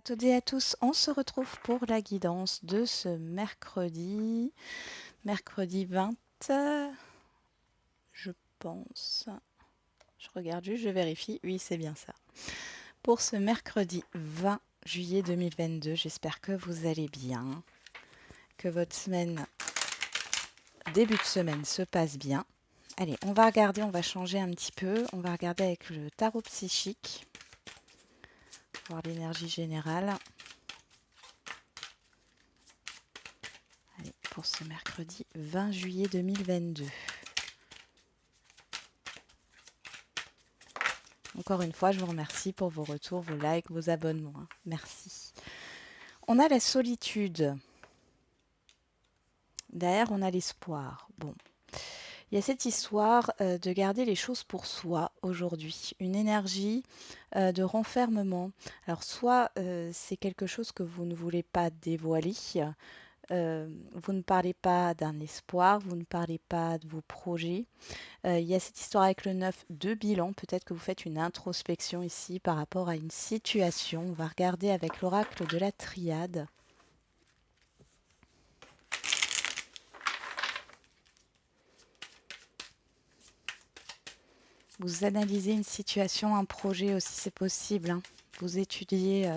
À toutes et à tous, on se retrouve pour la guidance de ce mercredi 20, je pense. Je regarde juste, je vérifie. Oui, c'est bien ça. Pour ce mercredi 20 juillet 2022, j'espère que vous allez bien, que votre début de semaine se passe bien. Allez, on va regarder, on va changer un petit peu. On va regarder avec le tarot psychique, voir l'énergie générale. Allez, pour ce mercredi 20 juillet 2022. Encore une fois, je vous remercie pour vos retours, vos likes, vos abonnements. Merci. On a la solitude. Derrière, on a l'espoir. Bon, il y a cette histoire de garder les choses pour soi aujourd'hui. Une énergie de renfermement. Alors, soit c'est quelque chose que vous ne voulez pas dévoiler, vous ne parlez pas d'un espoir, vous ne parlez pas de vos projets. Il y a cette histoire avec le 9 de bilan. Peut-être que vous faites une introspection ici par rapport à une situation. On va regarder avec l'oracle de la triade. Vous analysez une situation, un projet aussi, c'est possible, hein. Vous étudiez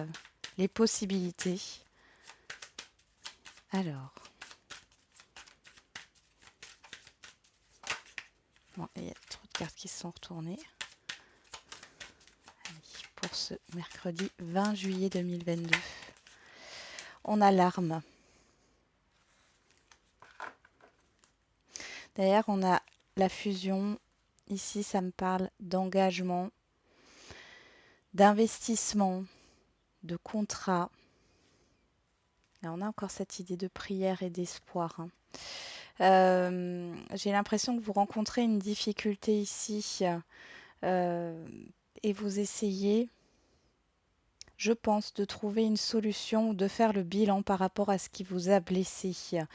les possibilités. Alors, bon, il y a trop de cartes qui se sont retournées. Allez, pour ce mercredi 20 juillet 2022, on a l'arme. D'ailleurs, on a la fusion. Ici, ça me parle d'engagement, d'investissement, de contrat. Là, on a encore cette idée de prière et d'espoir, hein. J'ai l'impression que vous rencontrez une difficulté ici euh, et vous essayez, je pense, de trouver une solution ou de faire le bilan par rapport à ce qui vous a blessé. Il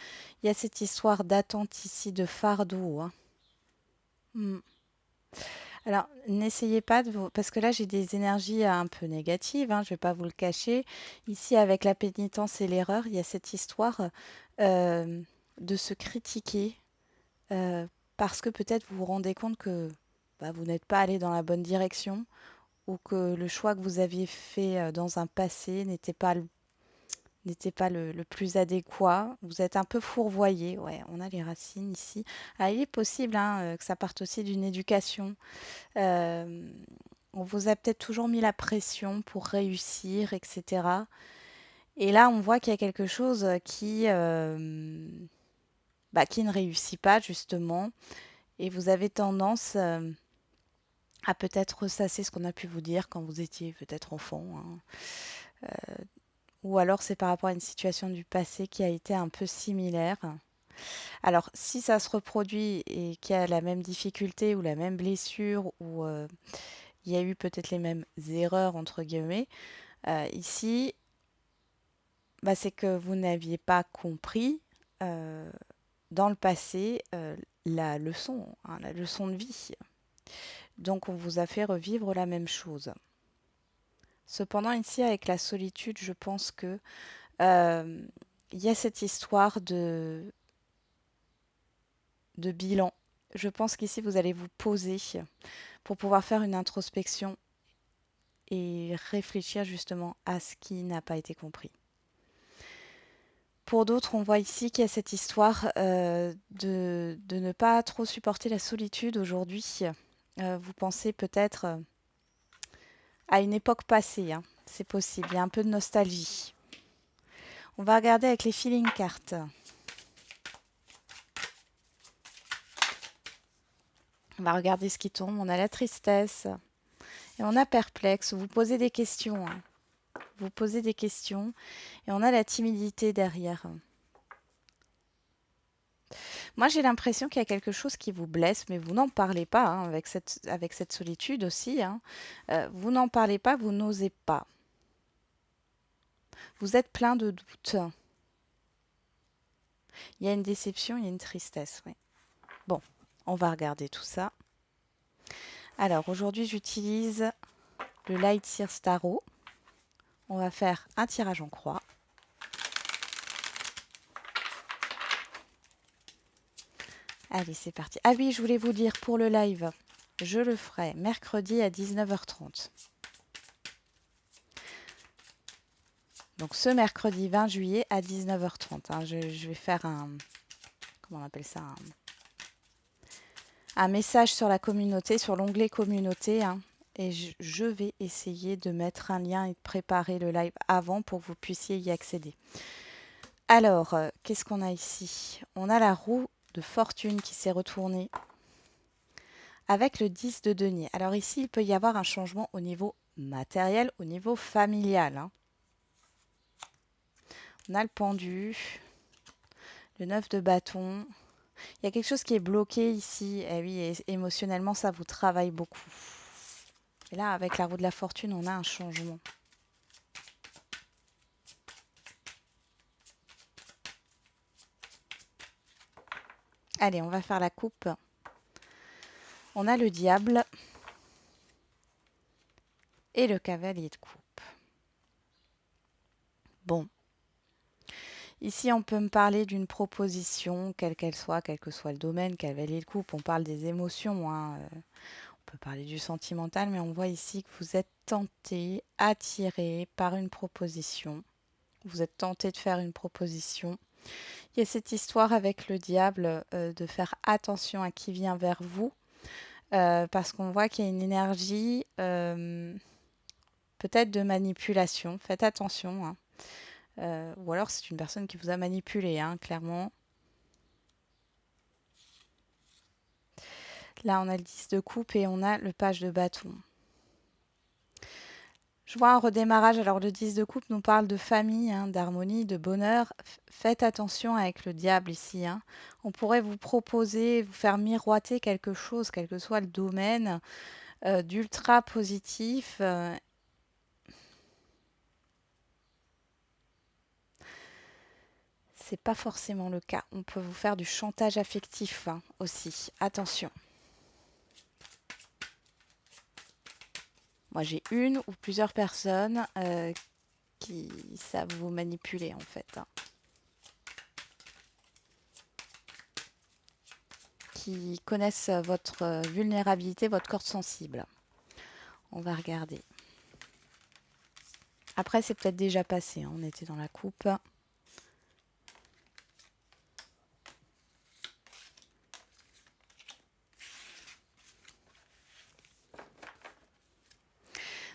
y a cette histoire d'attente ici, de fardeau, hein. Hmm. Alors, n'essayez pas de vous... Parce que là, j'ai des énergies un peu négatives, hein, je ne vais pas vous le cacher. Ici, avec la pénitence et l'erreur, il y a cette histoire euh, de se critiquer parce que peut-être vous vous rendez compte que bah, vous n'êtes pas allé dans la bonne direction ou que le choix que vous aviez fait dans un passé n'était pas le plus adéquat. Vous êtes un peu fourvoyé. Ouais, on a les racines ici. Ah, il est possible hein, que ça parte aussi d'une éducation. Euh, on vous a peut-être toujours mis la pression pour réussir, etc. Et là, on voit qu'il y a quelque chose qui ne réussit pas, justement. Et vous avez tendance à peut-être ressasser ce qu'on a pu vous dire quand vous étiez peut-être enfant, hein. Ou alors c'est par rapport à une situation du passé qui a été un peu similaire. Alors, si ça se reproduit et qu'il y a la même difficulté ou la même blessure ou il y a eu peut-être les mêmes erreurs, entre guillemets, ici, bah, c'est que vous n'aviez pas compris euh, dans le passé la leçon de vie. Donc, on vous a fait revivre la même chose. Cependant, ici, avec la solitude, je pense que euh, il y a cette histoire de bilan. Je pense qu'ici, vous allez vous poser pour pouvoir faire une introspection et réfléchir justement à ce qui n'a pas été compris. Pour d'autres, on voit ici qu'il y a cette histoire de ne pas trop supporter la solitude aujourd'hui. Vous pensez peut-être à une époque passée, hein. C'est possible, il y a un peu de nostalgie. On va regarder avec les feeling cards. On va regarder ce qui tombe. On a la tristesse et on a perplexe. Vous posez des questions, hein. Vous posez des questions et on a la timidité derrière. Moi, j'ai l'impression qu'il y a quelque chose qui vous blesse, mais vous n'en parlez pas hein, avec cette solitude aussi, hein. Vous n'en parlez pas, vous n'osez pas. Vous êtes plein de doutes. Il y a une déception, il y a une tristesse. Oui. Bon, on va regarder tout ça. Alors, aujourd'hui, j'utilise le Light Sears Tarot. On va faire un tirage en croix. Allez, c'est parti. Ah oui, je voulais vous dire pour le live, je le ferai mercredi à 19h30. Donc ce mercredi 20 juillet à 19h30. Hein. Je vais faire un, comment on appelle ça, un message sur la communauté, sur l'onglet communauté. Hein. Et je vais essayer de mettre un lien et de préparer le live avant pour que vous puissiez y accéder. Alors, qu'est-ce qu'on a ici? On a la roue de fortune qui s'est retournée avec le 10 de denier. Alors ici, il peut y avoir un changement au niveau matériel, au niveau familial. Hein. On a le pendu, le 9 de bâton. Il y a quelque chose qui est bloqué ici. Eh oui, et émotionnellement, ça vous travaille beaucoup. Et là, avec la roue de la fortune, on a un changement. Allez, on va faire la coupe. On a le diable et le cavalier de coupe. Bon. Ici, on peut me parler d'une proposition, quelle qu'elle soit, quel que soit le domaine, cavalier de coupe. On parle des émotions. Hein. On peut parler du sentimental, mais on voit ici que vous êtes tenté, attiré par une proposition. Vous êtes tenté de faire une proposition. Il y a cette histoire avec le diable de faire attention à qui vient vers vous, parce qu'on voit qu'il y a une énergie peut-être de manipulation. Faites attention. Hein. Ou alors c'est une personne qui vous a manipulé, hein, clairement. Là, on a le 10 de coupe et on a le page de bâton. Je vois un redémarrage. Alors, le 10 de coupe nous parle de famille, hein, d'harmonie, de bonheur. Faites attention avec le diable ici. Hein. On pourrait vous proposer, vous faire miroiter quelque chose, quel que soit le domaine, d'ultra positif. C'est pas forcément le cas. On peut vous faire du chantage affectif hein, aussi. Attention. Moi, j'ai une ou plusieurs personnes qui savent vous manipuler en fait. Hein. Qui connaissent votre vulnérabilité, votre corde sensible. On va regarder. Après, c'est peut-être déjà passé. Hein. On était dans la coupe.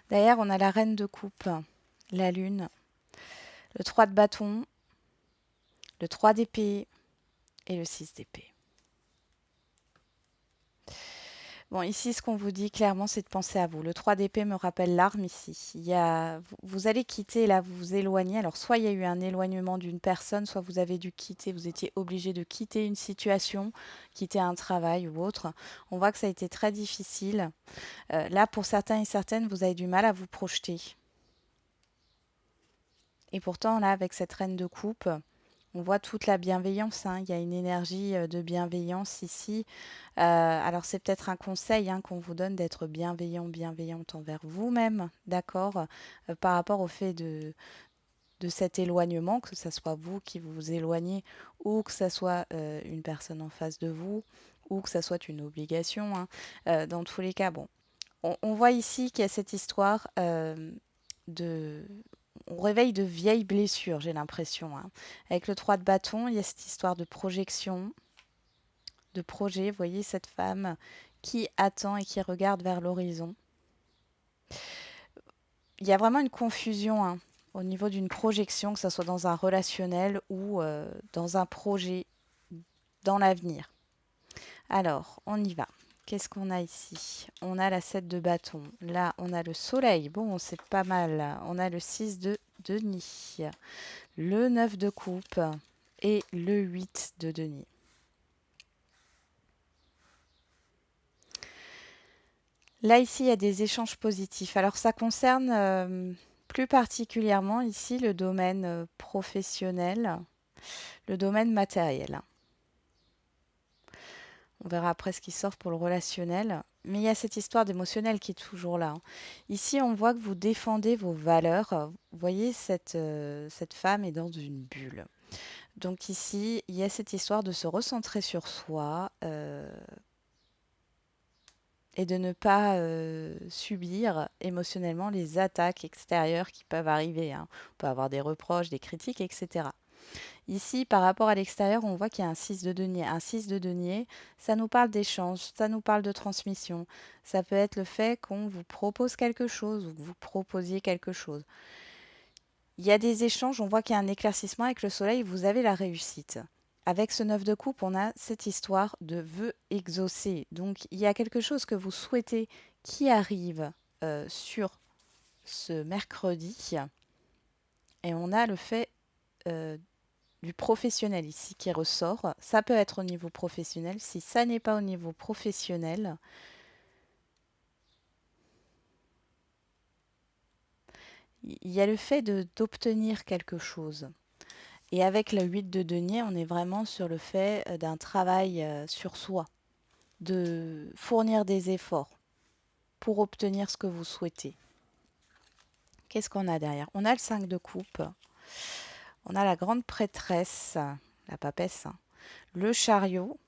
D'ailleurs, on a la reine de coupe, la lune, le 3 de bâton, le 3 d'épée et le 6 d'épée. Bon, ici, ce qu'on vous dit clairement, c'est de penser à vous. Le 3 d'épée me rappelle l'arme ici. Vous allez quitter, là, vous vous éloignez. Alors, soit il y a eu un éloignement d'une personne, soit vous avez dû quitter, vous étiez obligé de quitter une situation, quitter un travail ou autre. On voit que ça a été très difficile. Là, pour certains et certaines, vous avez du mal à vous projeter. Et pourtant, là, avec cette reine de coupe, on voit toute la bienveillance. Hein. Il y a une énergie de bienveillance ici. Alors, c'est peut-être un conseil hein, qu'on vous donne d'être bienveillant, bienveillante envers vous-même, d'accord, par rapport au fait de cet éloignement, que ce soit vous qui vous éloignez ou que ce soit une personne en face de vous ou que ce soit une obligation. Hein. Dans tous les cas, bon, on voit ici qu'il y a cette histoire de... On réveille de vieilles blessures, j'ai l'impression. Hein. Avec le 3 de bâton, il y a cette histoire de projection, de projet. Vous voyez cette femme qui attend et qui regarde vers l'horizon. Il y a vraiment une confusion hein, au niveau d'une projection, que ce soit dans un relationnel ou dans un projet dans l'avenir. Alors, on y va. Qu'est-ce qu'on a ici? On a la 7 de bâton. Là, on a le soleil. Bon, c'est pas mal. On a le 6 de denier. Le 9 de coupe et le 8 de denier. Là, ici, il y a des échanges positifs. Alors, ça concerne plus particulièrement ici le domaine professionnel, le domaine matériel. On verra après ce qui sort pour le relationnel. mais il y a cette histoire d'émotionnel qui est toujours là, hein. Ici, on voit que vous défendez vos valeurs. Vous voyez, cette femme est dans une bulle. Donc ici, il y a cette histoire de se recentrer sur soi et de ne pas subir émotionnellement les attaques extérieures qui peuvent arriver, hein. On peut avoir des reproches, des critiques, etc. Ici, par rapport à l'extérieur, on voit qu'il y a un 6 de denier. Un 6 de denier, ça nous parle d'échange, ça nous parle de transmission. Ça peut être le fait qu'on vous propose quelque chose ou que vous proposiez quelque chose. Il y a des échanges, on voit qu'il y a un éclaircissement avec le soleil, vous avez la réussite. Avec ce 9 de coupe, on a cette histoire de vœux exaucés. Donc, il y a quelque chose que vous souhaitez qui arrive sur ce mercredi. Et on a le fait euh, du professionnel ici qui ressort. Ça peut être au niveau professionnel. Si ça n'est pas au niveau professionnel, il y a le fait d'obtenir quelque chose. Et avec le 8 de denier, on est vraiment sur le fait d'un travail sur soi, de fournir des efforts pour obtenir ce que vous souhaitez. Qu'est-ce qu'on a derrière? On a le 5 de coupe, on a la grande prêtresse, la papesse, hein, le chariot,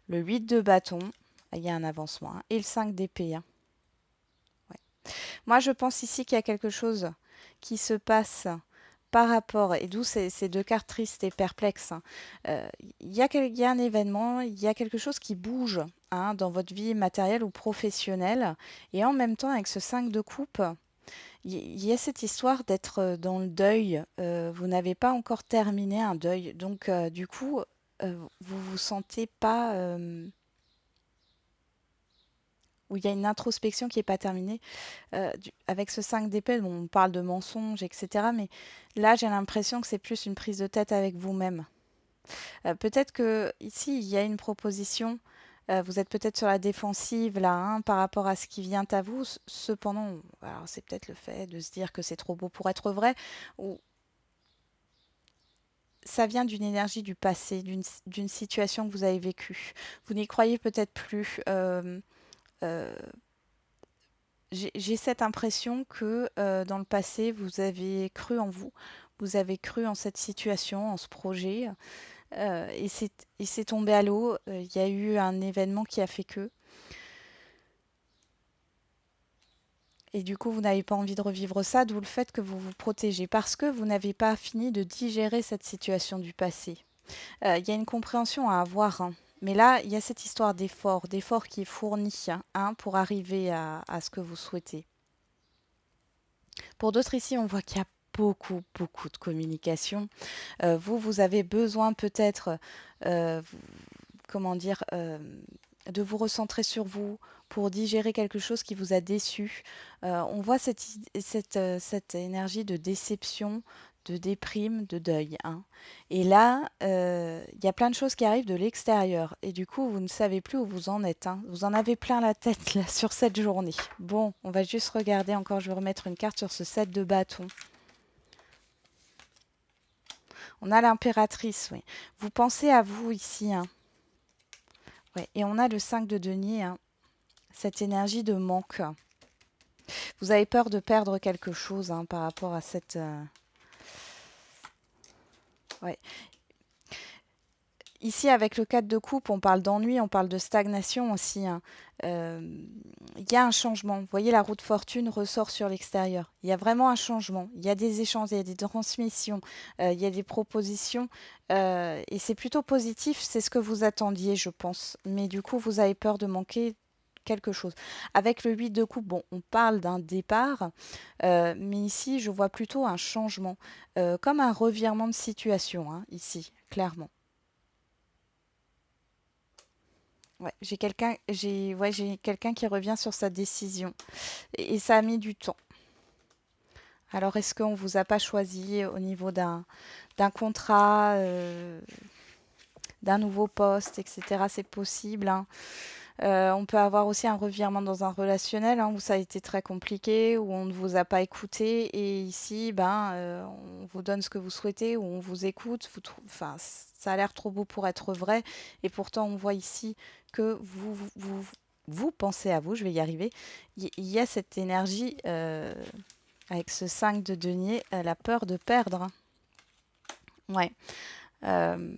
le 8 de bâton, il y a un avancement, hein, et le 5 d'épée, hein. Ouais. Moi, je pense ici qu'il y a quelque chose qui se passe par rapport, et d'où ces deux cartes tristes et perplexes, hein. Il y a un événement, il y a quelque chose qui bouge, hein, dans votre vie matérielle ou professionnelle. Et en même temps, avec ce 5 de coupe, il y a cette histoire d'être dans le deuil. Vous n'avez pas encore terminé un deuil. Donc, du coup, vous vous sentez pas... où il y a une introspection qui n'est pas terminée. Avec ce 5 d'épée, bon, on parle de mensonges, etc. Mais là, j'ai l'impression que c'est plus une prise de tête avec vous-même. Peut-être que ici, il y a une proposition. Vous êtes peut-être sur la défensive là, hein, par rapport à ce qui vient à vous. Cependant, alors c'est peut-être le fait de se dire que c'est trop beau pour être vrai, ou ça vient d'une énergie du passé, d'une situation que vous avez vécue. Vous n'y croyez peut-être plus. Euh, j'ai cette impression que dans le passé, vous avez cru en vous, vous avez cru en cette situation, en ce projet, et c'est tombé à l'eau. Il y a eu un événement qui a fait que. Et du coup, vous n'avez pas envie de revivre ça, d'où le fait que vous vous protégez, parce que vous n'avez pas fini de digérer cette situation du passé. Il y a une compréhension à avoir, hein. Mais là, il y a cette histoire d'effort qui est fourni, hein, pour arriver à ce que vous souhaitez. Pour d'autres ici, on voit qu'il y a beaucoup, beaucoup de communication. Vous avez besoin peut-être, vous- comment dire, de vous recentrer sur vous pour digérer quelque chose qui vous a déçu. On voit cette énergie de déception, de déprime, de deuil, hein. Et là, il y a plein de choses qui arrivent de l'extérieur. Et du coup, vous ne savez plus où vous en êtes, hein. Vous en avez plein la tête là, sur cette journée. Bon, on va juste regarder encore. Je vais remettre une carte sur ce 7 de bâton. On a l'impératrice, oui. Vous pensez à vous ici, hein. Ouais. Et on a le 5 de denier, hein. Cette énergie de manque. Vous avez peur de perdre quelque chose, hein, par rapport à cette... Ouais. Ici, avec le 4 de coupe, on parle d'ennui, on parle de stagnation aussi, hein. Euh, Il y a un changement. Vous voyez, la roue de fortune ressort sur l'extérieur. Il y a vraiment un changement. Il y a des échanges, il y a des transmissions, il y a des propositions. Et c'est plutôt positif. C'est ce que vous attendiez, je pense. Mais du coup, vous avez peur de manquer quelque chose. Avec le 8 de coupe, bon, on parle d'un départ, mais ici, je vois plutôt un changement, comme un revirement de situation, hein, ici, clairement. Ouais, j'ai quelqu'un qui revient sur sa décision et ça a mis du temps. Alors, est-ce qu'on vous a pas choisi au niveau d'un contrat, d'un nouveau poste, etc. C'est possible, hein. On peut avoir aussi un revirement dans un relationnel, hein, où ça a été très compliqué, où on ne vous a pas écouté. Et ici, ben, on vous donne ce que vous souhaitez, où on vous écoute. Enfin, ça a l'air trop beau pour être vrai. Et pourtant, on voit ici que vous pensez à vous, je vais y arriver. Il y a cette énergie avec ce 5 de denier, la peur de perdre. Ouais. Euh,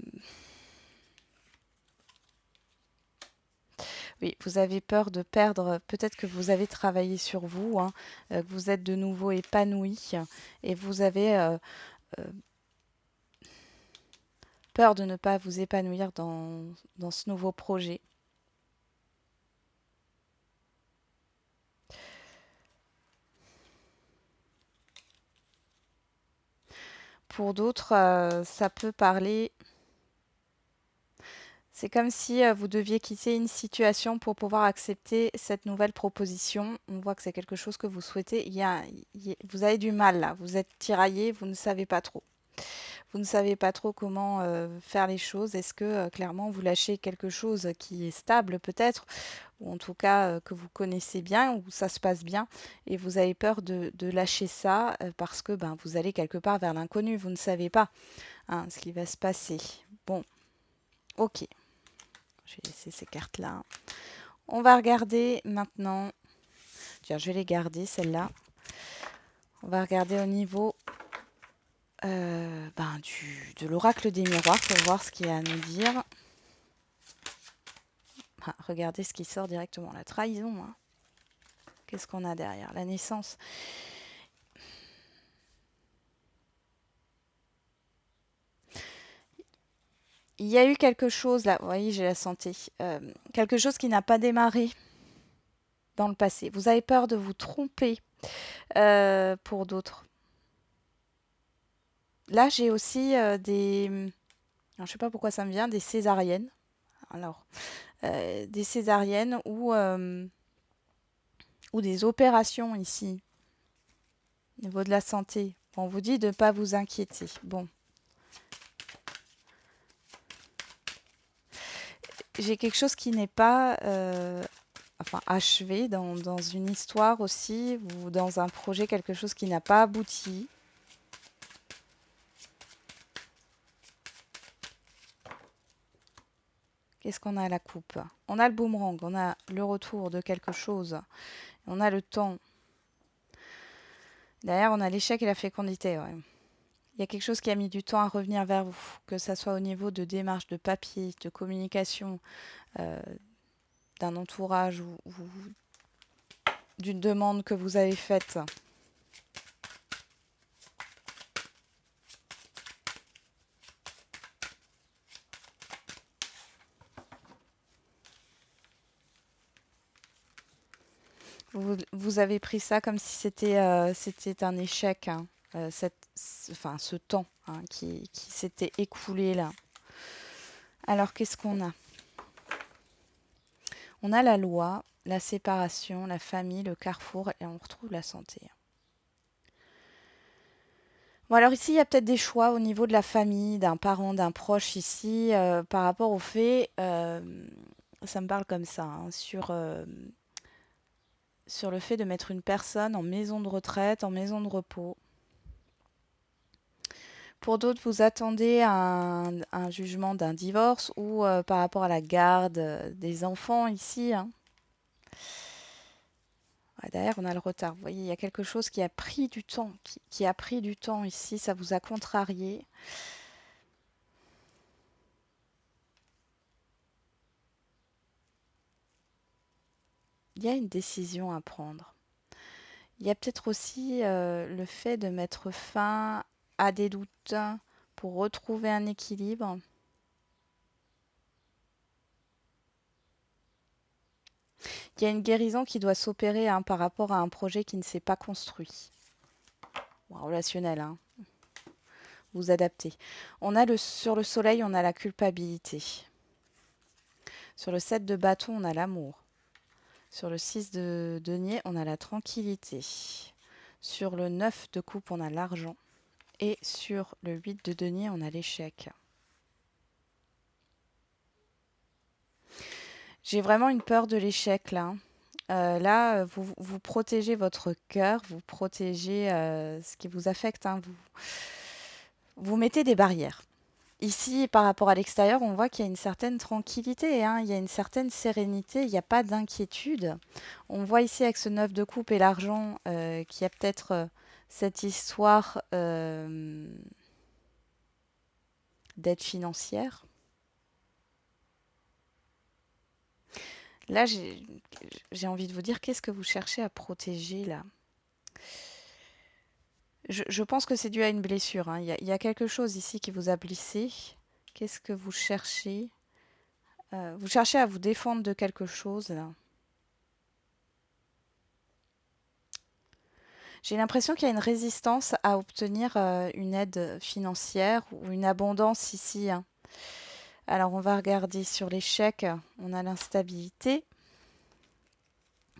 oui, vous avez peur de perdre. Peut-être que vous avez travaillé sur vous, hein, que vous êtes de nouveau épanoui et vous avez euh, peur de ne pas vous épanouir dans ce nouveau projet. Pour d'autres, ça peut parler. C'est comme si vous deviez quitter une situation pour pouvoir accepter cette nouvelle proposition. On voit que c'est quelque chose que vous souhaitez. Vous avez du mal là, vous êtes tiraillé, vous ne savez pas trop. Vous ne savez pas trop comment faire les choses. Est-ce que clairement vous lâchez quelque chose qui est stable peut-être, ou en tout cas que vous connaissez bien, où ça se passe bien, et vous avez peur de lâcher ça parce que ben, vous allez quelque part vers l'inconnu. Vous ne savez pas hein, ce qui va se passer. Bon, ok. Je vais laisser ces cartes-là. On va regarder maintenant. Tiens, je vais les garder, celles-là. On va regarder au niveau ben, de l'oracle des miroirs pour voir ce qu'il y a à nous dire. Ah, regardez ce qui sort directement. La trahison. Hein. Qu'est-ce qu'on a derrière? La naissance. Il y a eu quelque chose là. Vous voyez, j'ai la santé. Quelque chose qui n'a pas démarré dans le passé. Vous avez peur de vous tromper pour d'autres. Là, j'ai aussi des. Alors, je ne sais pas pourquoi ça me vient, des césariennes. Alors, des césariennes ou des opérations ici, au niveau de la santé. On vous dit de ne pas vous inquiéter. Bon, j'ai quelque chose qui n'est pas enfin, achevé dans une histoire aussi, ou dans un projet, quelque chose qui n'a pas abouti. Qu'est-ce qu'on a à la coupe? On a le boomerang, on a le retour de quelque chose, on a le temps. Derrière, on a l'échec et la fécondité. Ouais. Il y a quelque chose qui a mis du temps à revenir vers vous, que ce soit au niveau de démarche, de papier, de communication, euh, d'un entourage ou d'une demande que vous avez faite. Vous avez pris ça comme si c'était un échec, hein, enfin, ce temps hein, qui s'était écoulé là. Alors, qu'est-ce qu'on a? On a la loi, la séparation, la famille, le carrefour et on retrouve la santé. Bon, alors ici, il y a peut-être des choix au niveau de la famille, d'un parent, d'un proche ici, par rapport au fait, ça me parle comme ça, hein, sur le fait de mettre une personne en maison de retraite, en maison de repos. Pour d'autres, vous attendez un jugement d'un divorce ou par rapport à la garde des enfants ici. Hein. Ouais, derrière, on a le retard. Vous voyez, il y a quelque chose qui a pris du temps, qui a pris du temps ici. Ça vous a contrarié. Il y a une décision à prendre. Il y a peut-être aussi le fait de mettre fin à des doutes pour retrouver un équilibre. Il y a une guérison qui doit s'opérer hein, par rapport à un projet qui ne s'est pas construit. Ou relationnel, hein. Vous adaptez. Sur le soleil, on a la culpabilité. Sur le 7 de bâton, on a l'amour. Sur le 6 de denier, on a la tranquillité. Sur le 9 de coupe, on a l'argent. Et sur le 8 de denier, on a l'échec. J'ai vraiment une peur de l'échec là. Là, vous protégez votre cœur, vous protégez ce qui vous affecte. Hein. Vous mettez des barrières. Ici, par rapport à l'extérieur, on voit qu'il y a une certaine tranquillité, hein, il y a une certaine sérénité, il n'y a pas d'inquiétude. On voit ici avec ce 9 de coupe et l'argent qu'il y a peut-être cette histoire d'aide financière. Là, j'ai envie de vous dire, qu'est-ce que vous cherchez à protéger là? Je pense que c'est dû à une blessure, hein. Il y a quelque chose ici qui vous a blessé. Qu'est-ce que vous cherchez? Vous cherchez à vous défendre de quelque chose là. J'ai l'impression qu'il y a une résistance à obtenir une aide financière ou une abondance ici, hein. Alors on va regarder sur l'échec, on a l'instabilité.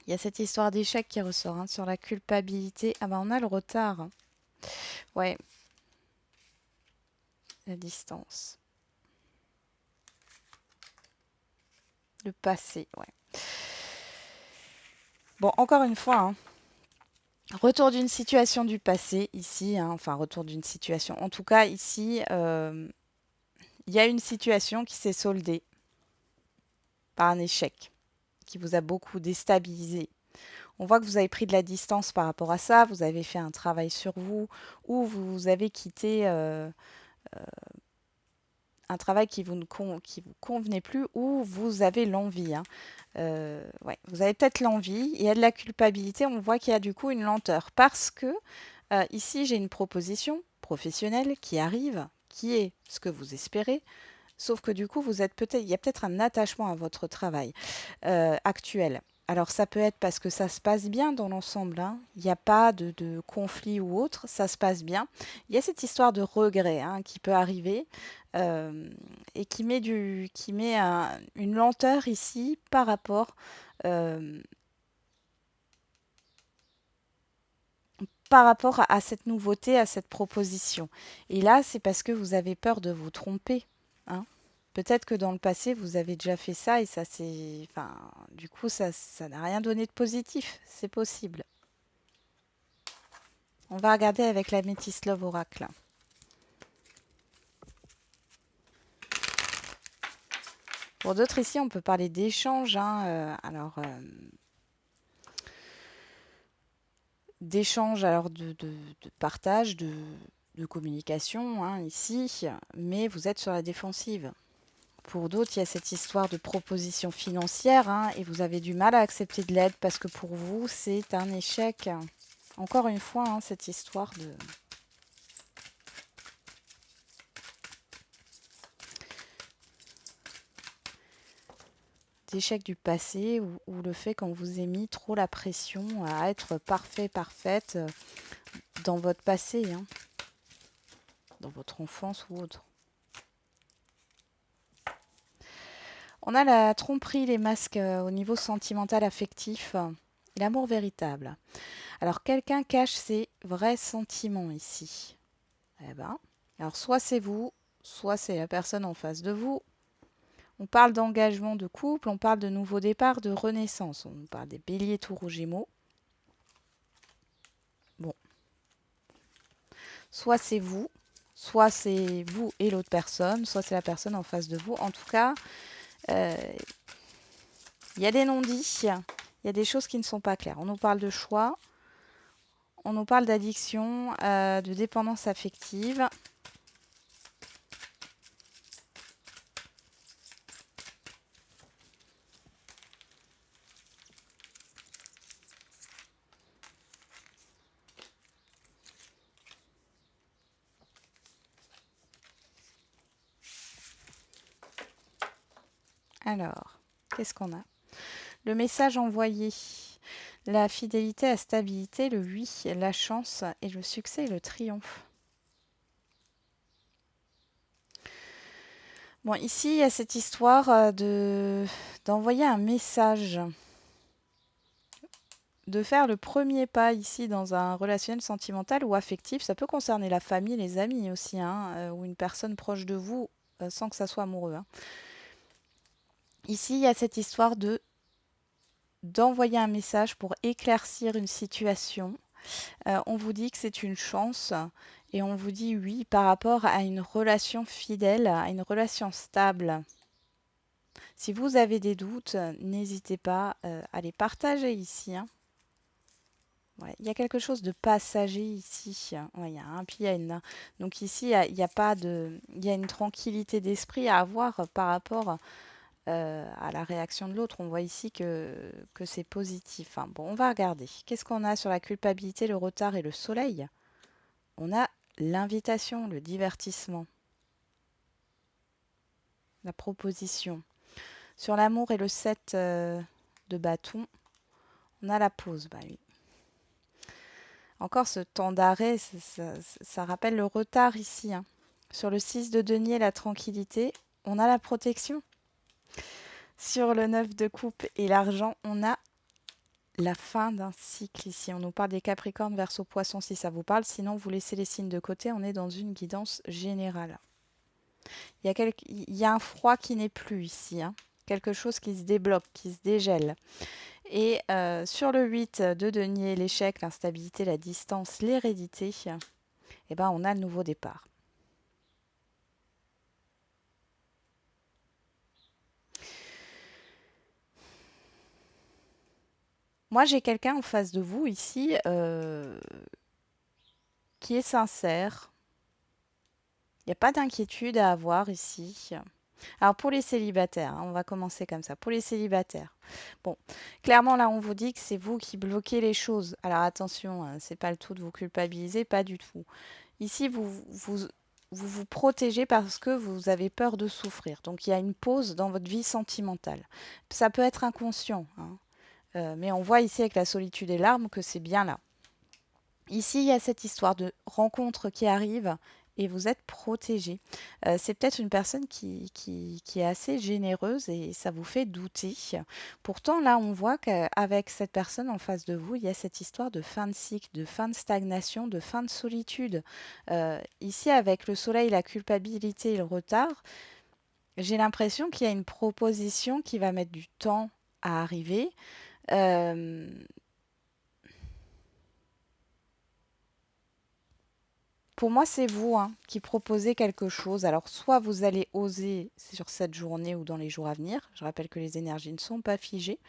Il y a cette histoire d'échec qui ressort, hein, sur la culpabilité. Ah bah on a le retard. Ouais, la distance. Le passé, ouais. Bon, encore une fois, hein, retour d'une situation du passé ici, hein, enfin retour d'une situation. En tout cas, ici, il y a une situation qui s'est soldée par un échec, qui vous a beaucoup déstabilisé. On voit que vous avez pris de la distance par rapport à ça, vous avez fait un travail sur vous, ou vous avez quitté un travail qui vous convenait plus, ou vous avez l'envie, hein. Ouais, vous avez peut-être l'envie, il y a de la culpabilité, on voit qu'il y a du coup une lenteur, parce que ici j'ai une proposition professionnelle qui arrive, qui est ce que vous espérez, sauf que du coup vous êtes peut-être, il y a peut-être un attachement à votre travail actuel. Alors ça peut être parce que ça se passe bien dans l'ensemble, hein. Il n'y a pas de conflit ou autre, ça se passe bien. Il y a cette histoire de regret, hein, qui peut arriver euh, et qui met une lenteur ici euh, par rapport à cette nouveauté, à cette proposition. Et là, c'est parce que vous avez peur de vous tromper, hein. Peut-être que dans le passé, vous avez déjà fait ça et ça c'est, enfin, du coup, ça n'a rien donné de positif. C'est possible. On va regarder avec la Métis Love Oracle. Pour d'autres ici, on peut parler d'échange, hein, d'échange, alors de partage, de communication, hein, ici, mais vous êtes sur la défensive. Pour d'autres, il y a cette histoire de proposition financière, hein, et vous avez du mal à accepter de l'aide parce que pour vous, c'est un échec. Encore une fois, hein, cette histoire d'échec du passé ou le fait qu'on vous ait mis trop la pression à être parfait, parfaite dans votre passé, hein, dans votre enfance ou autre. On a la tromperie, les masques au niveau sentimental, affectif, l'amour véritable. Alors, quelqu'un cache ses vrais sentiments ici. Eh ben, alors soit c'est vous, soit c'est la personne en face de vous. On parle d'engagement de couple, on parle de nouveau départ, de renaissance. On parle des béliers, taureaux, gémeaux. Bon, soit c'est vous et l'autre personne, soit c'est la personne en face de vous. En tout cas, euh, il y a des non-dits, il y a des choses qui ne sont pas claires. On nous parle de choix, on nous parle d'addiction, de dépendance affective. Alors, qu'est-ce qu'on a? Le message envoyé, la fidélité, la stabilité, le oui, la chance et le succès et le triomphe. Bon, ici, il y a cette histoire d'envoyer un message, de faire le premier pas ici dans un relationnel sentimental ou affectif. Ça peut concerner la famille, les amis aussi, hein, ou une personne proche de vous, sans que ça soit amoureux, hein. Ici, il y a cette histoire d'envoyer un message pour éclaircir une situation. On vous dit que c'est une chance Et on vous dit oui par rapport à une relation fidèle, à une relation stable. Si vous avez des doutes, n'hésitez pas à les partager ici, hein. Ouais, il y a quelque chose de passager ici. Ouais, il y a un puis il y a une. Donc ici, il y a pas de, il y a une tranquillité d'esprit à avoir par rapport à la réaction de l'autre. On voit ici que c'est positif, hein. Bon, on va regarder. Qu'est-ce qu'on a sur la culpabilité, le retard et le soleil? On a l'invitation, le divertissement, la proposition. Sur l'amour et le 7 de bâton, on a la pause. Bah oui. Encore ce temps d'arrêt, ça rappelle le retard ici, hein. Sur le 6 de denier, la tranquillité, on a la protection. Sur le 9 de coupe et l'argent, on a la fin d'un cycle ici. On nous parle des Capricornes, Verseau, Poissons si ça vous parle. Sinon, vous laissez les signes de côté. On est dans une guidance générale. Il y a un froid qui n'est plus ici, hein. Quelque chose qui se débloque, qui se dégèle. Et sur le 8 de denier, l'échec, l'instabilité, la distance, l'hérédité, eh ben, on a le nouveau départ. Moi, j'ai quelqu'un en face de vous ici qui est sincère. Il n'y a pas d'inquiétude à avoir ici. Alors pour les célibataires, hein, on va commencer comme ça. Pour les célibataires, bon, clairement là, on vous dit que c'est vous qui bloquez les choses. Alors attention, hein, c'est pas le tout de vous culpabiliser, pas du tout. Ici, vous protégez parce que vous avez peur de souffrir. Donc il y a une pause dans votre vie sentimentale. Ça peut être inconscient, hein, mais on voit ici avec la solitude et l'arme que c'est bien là. Ici, il y a cette histoire de rencontre qui arrive et vous êtes protégé. C'est peut-être une personne qui est assez généreuse et ça vous fait douter. Pourtant, là, on voit qu'avec cette personne en face de vous, il y a cette histoire de fin de cycle, de fin de stagnation, de fin de solitude. Ici, avec le soleil, la culpabilité et le retard, j'ai l'impression qu'il y a une proposition qui va mettre du temps à arriver. Euh, Pour moi, c'est vous, hein, qui proposez quelque chose. Alors, soit vous allez oser sur cette journée ou dans les jours à venir. Je rappelle que les énergies ne sont pas figées.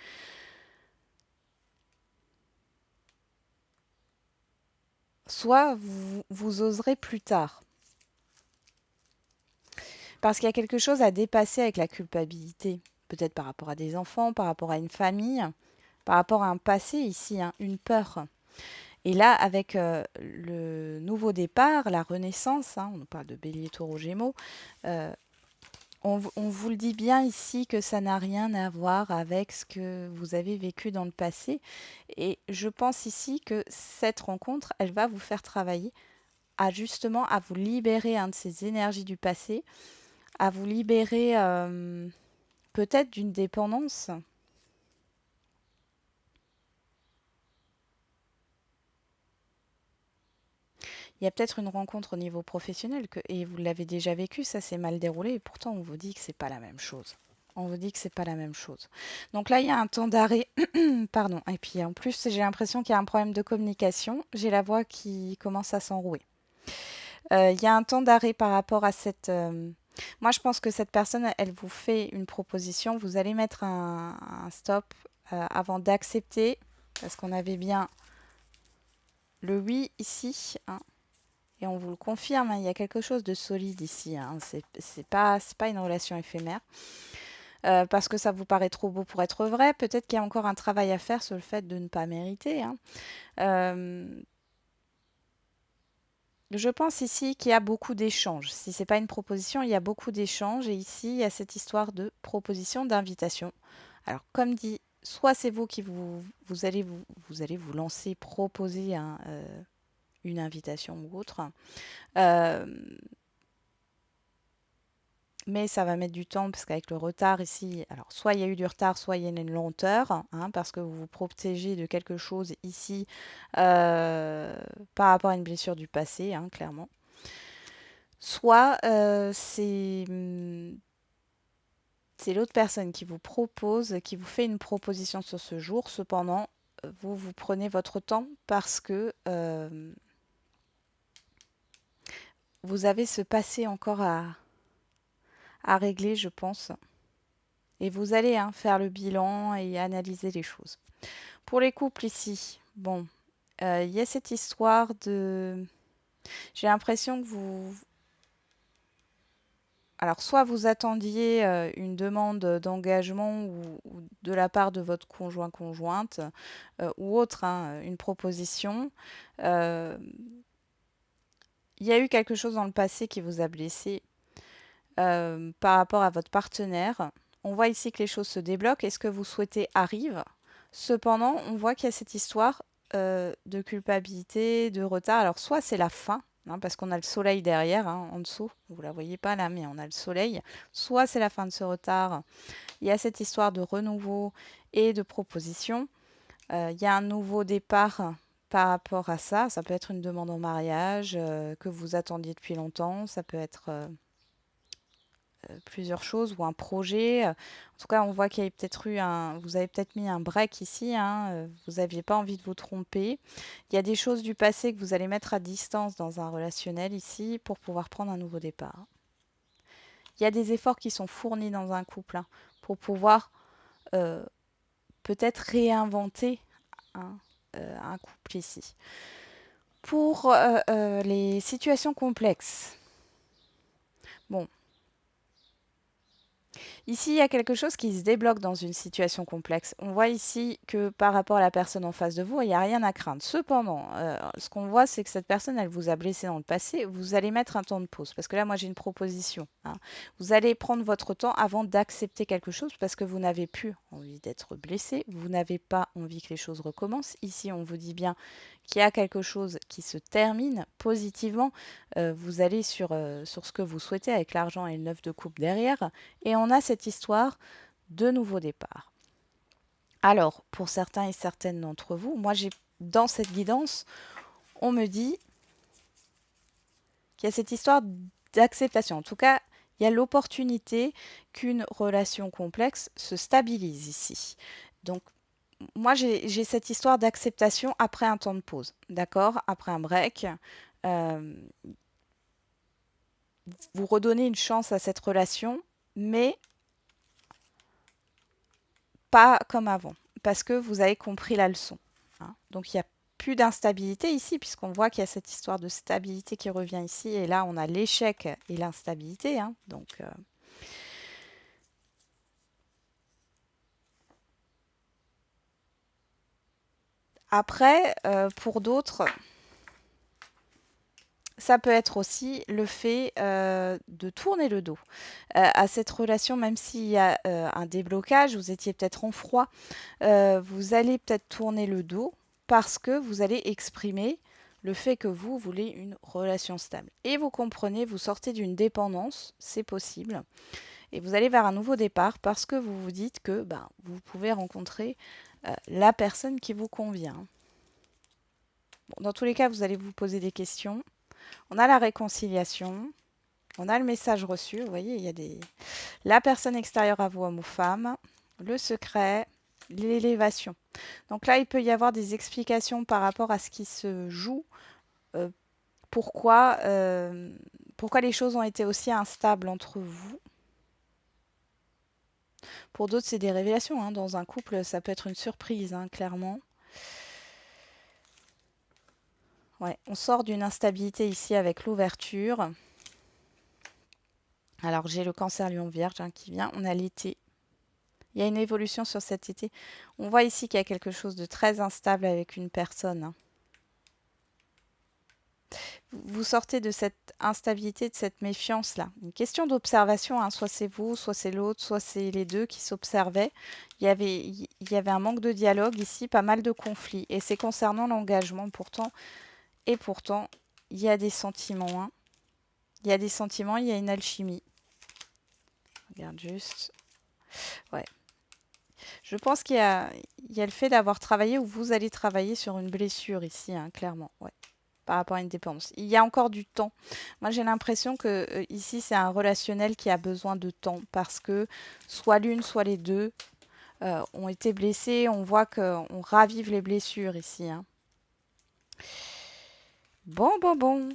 Soit vous oserez plus tard. Parce qu'il y a quelque chose à dépasser avec la culpabilité. Peut-être par rapport à des enfants, par rapport à une famille, par rapport à un passé ici, hein, une peur. Et là, avec le nouveau départ, la renaissance, hein, on nous parle de bélier, taureau, gémeaux, euh, on vous le dit bien ici que ça n'a rien à voir avec ce que vous avez vécu dans le passé. Et je pense ici que cette rencontre, elle va vous faire travailler à justement à vous libérer, hein, de ces énergies du passé, à vous libérer peut-être d'une dépendance. Il y a peut-être une rencontre au niveau professionnel et vous l'avez déjà vécu, ça s'est mal déroulé et pourtant on vous dit que c'est pas la même chose. On vous dit que c'est pas la même chose. Donc là, il y a un temps d'arrêt. Pardon. Et puis en plus, j'ai l'impression qu'il y a un problème de communication. J'ai la voix qui commence à s'enrouer. Il y a un temps d'arrêt par rapport à cette. Moi, je pense que cette personne, elle vous fait une proposition. Vous allez mettre un stop avant d'accepter, parce qu'on avait bien le oui ici, hein, et on vous le confirme, hein, il y a quelque chose de solide ici, hein. C'est pas une relation éphémère. Parce que ça vous paraît trop beau pour être vrai. Peut-être qu'il y a encore un travail à faire sur le fait de ne pas mériter, hein. Euh, je pense ici qu'il y a beaucoup d'échanges. Si ce n'est pas une proposition, il y a beaucoup d'échanges. Et ici, il y a cette histoire de proposition, d'invitation. Alors, comme dit, soit c'est vous qui vous allez vous lancer, proposer une invitation ou autre. Euh, Mais ça va mettre du temps parce qu'avec le retard ici, alors soit il y a eu du retard, soit il y a une lenteur, hein, parce que vous vous protégez de quelque chose ici euh, par rapport à une blessure du passé, hein, clairement. Soit c'est l'autre personne qui vous propose, qui vous fait une proposition sur ce jour. Cependant, vous prenez votre temps parce que vous avez ce passé encore à régler, je pense. Et vous allez faire le bilan et analyser les choses. Pour les couples ici, bon, il y a cette histoire de... J'ai l'impression que vous... Alors, soit vous attendiez une demande d'engagement ou de la part de votre conjointe ou autre, hein, une proposition. Euh, il y a eu quelque chose dans le passé qui vous a blessé par rapport à votre partenaire. On voit ici que les choses se débloquent et ce que vous souhaitez arrive. Cependant, on voit qu'il y a cette histoire de culpabilité, de retard. Alors, soit c'est la fin, hein, parce qu'on a le soleil derrière, hein, en dessous. Vous ne la voyez pas là, mais on a le soleil. Soit c'est la fin de ce retard. Il y a cette histoire de renouveau et de proposition. Il y a un nouveau départ par rapport à ça. Ça peut être une demande en mariage que vous attendiez depuis longtemps. Ça peut être plusieurs choses ou un projet. En tout cas, on voit qu'il y a peut-être eu un... Vous avez peut-être mis un break ici, hein, vous n'aviez pas envie de vous tromper. Il y a des choses du passé que vous allez mettre à distance dans un relationnel ici pour pouvoir prendre un nouveau départ. Il y a des efforts qui sont fournis dans un couple hein, pour pouvoir euh, peut-être réinventer hein, un couple ici. Pour les situations complexes, bon, ici, il y a quelque chose qui se débloque dans une situation complexe. On voit ici que par rapport à la personne en face de vous, il n'y a rien à craindre. Cependant, ce qu'on voit, c'est que cette personne, elle vous a blessé dans le passé. Vous allez mettre un temps de pause. Parce que là, moi, j'ai une proposition. Hein. Vous allez prendre votre temps avant d'accepter quelque chose parce que vous n'avez plus envie d'être blessé. Vous n'avez pas envie que les choses recommencent. Ici, on vous dit bien qu'il y a quelque chose qui se termine positivement. Vous allez sur ce que vous souhaitez avec l'argent et le 9 de coupe derrière. Et on a cette histoire de nouveau départ. Alors, pour certains et certaines d'entre vous, moi, dans cette guidance, on me dit qu'il y a cette histoire d'acceptation. En tout cas, il y a l'opportunité qu'une relation complexe se stabilise ici. Donc, moi, j'ai cette histoire d'acceptation après un temps de pause, d'accord? Après un break. Euh, vous redonnez une chance à cette relation, mais pas comme avant, parce que vous avez compris la leçon. Hein. Donc il n'y a plus d'instabilité ici, puisqu'on voit qu'il y a cette histoire de stabilité qui revient ici, et là on a l'échec et l'instabilité. Hein. Donc après, pour d'autres, ça peut être aussi le fait de tourner le dos à cette relation, même s'il y a un déblocage, vous étiez peut-être en froid, vous allez peut-être tourner le dos parce que vous allez exprimer le fait que vous voulez une relation stable. Et vous comprenez, vous sortez d'une dépendance, c'est possible, et vous allez vers un nouveau départ parce que vous vous dites que ben, vous pouvez rencontrer la personne qui vous convient. Bon, dans tous les cas, vous allez vous poser des questions. On a la réconciliation, on a le message reçu, vous voyez, il y a la personne extérieure à vous, homme ou femme, le secret, l'élévation. Donc là, il peut y avoir des explications par rapport à ce qui se joue, euh, pourquoi, pourquoi les choses ont été aussi instables entre vous. Pour d'autres, c'est des révélations. Hein. Dans un couple, ça peut être une surprise, hein, clairement. Ouais, on sort d'une instabilité ici avec l'ouverture. Alors, j'ai le cancer lion vierge hein, qui vient. On a l'été. Il y a une évolution sur cet été. On voit ici qu'il y a quelque chose de très instable avec une personne. Hein. Vous sortez de cette instabilité, de cette méfiance-là. Une question d'observation, hein. Soit c'est vous, soit c'est l'autre, soit c'est les deux qui s'observaient. Il y avait un manque de dialogue ici, pas mal de conflits. Et c'est concernant l'engagement pourtant. Et pourtant, il y a des sentiments. Hein. Il y a des sentiments, il y a une alchimie. Regarde juste. Ouais. Je pense qu'il y a le fait d'avoir travaillé ou vous allez travailler sur une blessure ici, hein, clairement. Ouais. Par rapport à une dépendance. Il y a encore du temps. Moi, j'ai l'impression que ici, c'est un relationnel qui a besoin de temps parce que soit l'une, soit les deux ont été blessés. On voit qu'on ravive les blessures ici. Hein. Bon, bon, bon.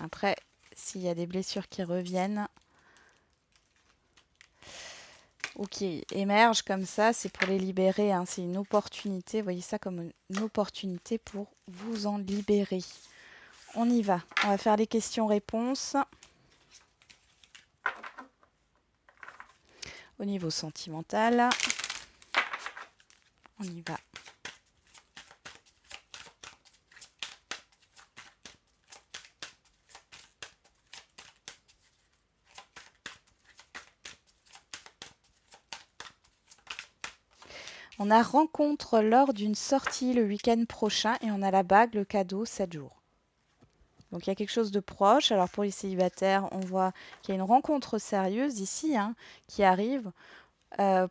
Après, s'il y a des blessures qui reviennent ou qui émergent comme ça, c'est pour les libérer, hein. C'est une opportunité. Voyez ça comme une opportunité pour vous en libérer. On y va. On va faire les questions-réponses. Au niveau sentimental, on y va. On a rencontre lors d'une sortie le week-end prochain et on a la bague, le cadeau, 7 jours. Donc il y a quelque chose de proche. Alors pour les célibataires, on voit qu'il y a une rencontre sérieuse ici hein, qui arrive.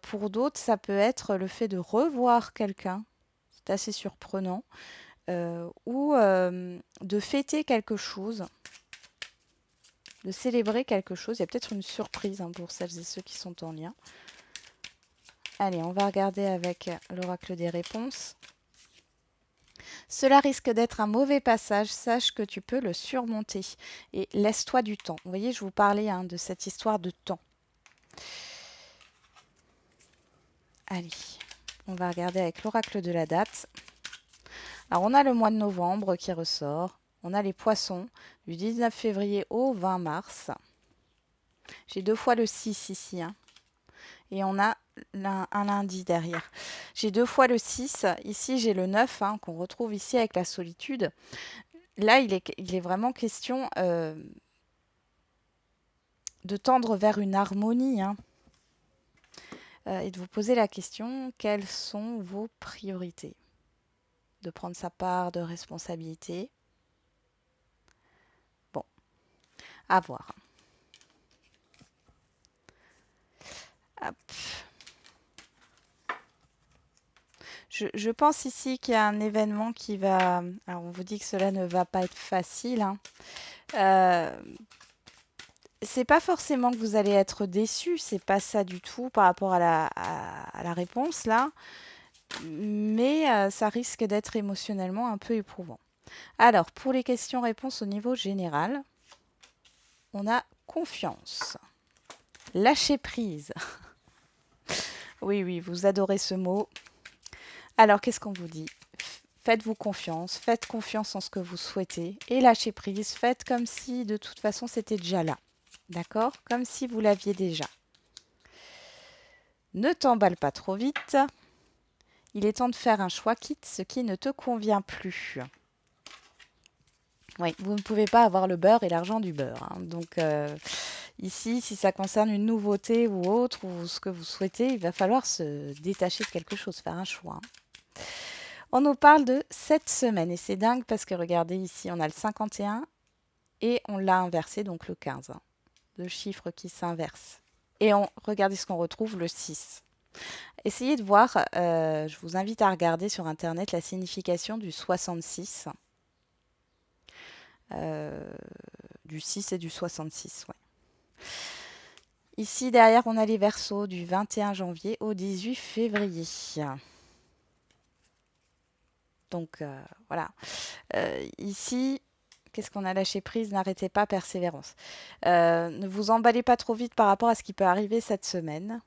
Pour d'autres, ça peut être le fait de revoir quelqu'un. C'est assez surprenant. Ou de fêter quelque chose, de célébrer quelque chose. Il y a peut-être une surprise hein, pour celles et ceux qui sont en lien. Allez, on va regarder avec l'oracle des réponses. Cela risque d'être un mauvais passage, sache que tu peux le surmonter et laisse-toi du temps. Vous voyez, je vous parlais hein, de cette histoire de temps. Allez, on va regarder avec l'oracle de la date. Alors, on a le mois de novembre qui ressort. On a les poissons du 19 février au 20 mars. J'ai 2 fois le 6 ici. Hein. Et on a un lundi derrière. J'ai 2 fois le 6. Ici, j'ai le 9 hein, qu'on retrouve ici avec la solitude. Là, il est vraiment question de tendre vers une harmonie hein, et de vous poser la question, quelles sont vos priorités? De prendre sa part de responsabilité. Bon, à voir. Hop. Je pense ici qu'il y a un événement qui va... Alors, on vous dit que cela ne va pas être facile. Hein. C'est pas forcément que vous allez être déçu, c'est pas ça du tout par rapport à la réponse là, mais ça risque d'être émotionnellement un peu éprouvant. Alors, pour les questions-réponses au niveau général, on a confiance, lâcher prise. Oui, oui, vous adorez ce mot. Alors, qu'est-ce qu'on vous dit? Faites-vous confiance, faites confiance en ce que vous souhaitez et lâchez prise. Faites comme si de toute façon c'était déjà là. D'accord? Comme si vous l'aviez déjà. Ne t'emballe pas trop vite. Il est temps de faire un choix, quitte ce qui ne te convient plus. Oui, vous ne pouvez pas avoir le beurre et l'argent du beurre. Hein. Donc ici, si ça concerne une nouveauté ou autre, ou ce que vous souhaitez, il va falloir se détacher de quelque chose, faire un choix. Hein. On nous parle de 7 semaines et c'est dingue parce que regardez ici, on a le 51 et on l'a inversé, donc le 15. Hein. Deux chiffres qui s'inversent. Et regardez ce qu'on retrouve, le 6. Essayez de voir, je vous invite à regarder sur Internet la signification du 66, du 6 et du 66. Ouais. Ici, derrière, on a les Verseaux du 21 janvier au 18 février. Donc, voilà. Ici, qu'est-ce qu'on a lâché prise? N'arrêtez pas, persévérance. Ne vous emballez pas trop vite par rapport à ce qui peut arriver cette semaine.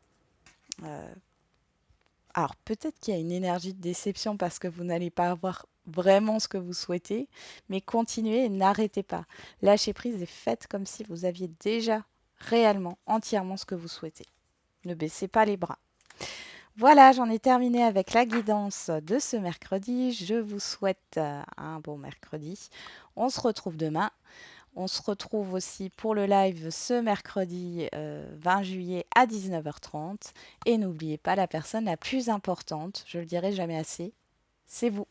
Alors, peut-être qu'il y a une énergie de déception parce que vous n'allez pas avoir vraiment ce que vous souhaitez, mais continuez et n'arrêtez pas. Lâchez prise et faites comme si vous aviez déjà réellement, entièrement ce que vous souhaitez. Ne baissez pas les bras. Voilà, j'en ai terminé avec la guidance de ce mercredi. Je vous souhaite un bon mercredi. On se retrouve demain. On se retrouve aussi pour le live ce mercredi 20 juillet à 19h30. Et n'oubliez pas, la personne la plus importante, je le dirai jamais assez, c'est vous.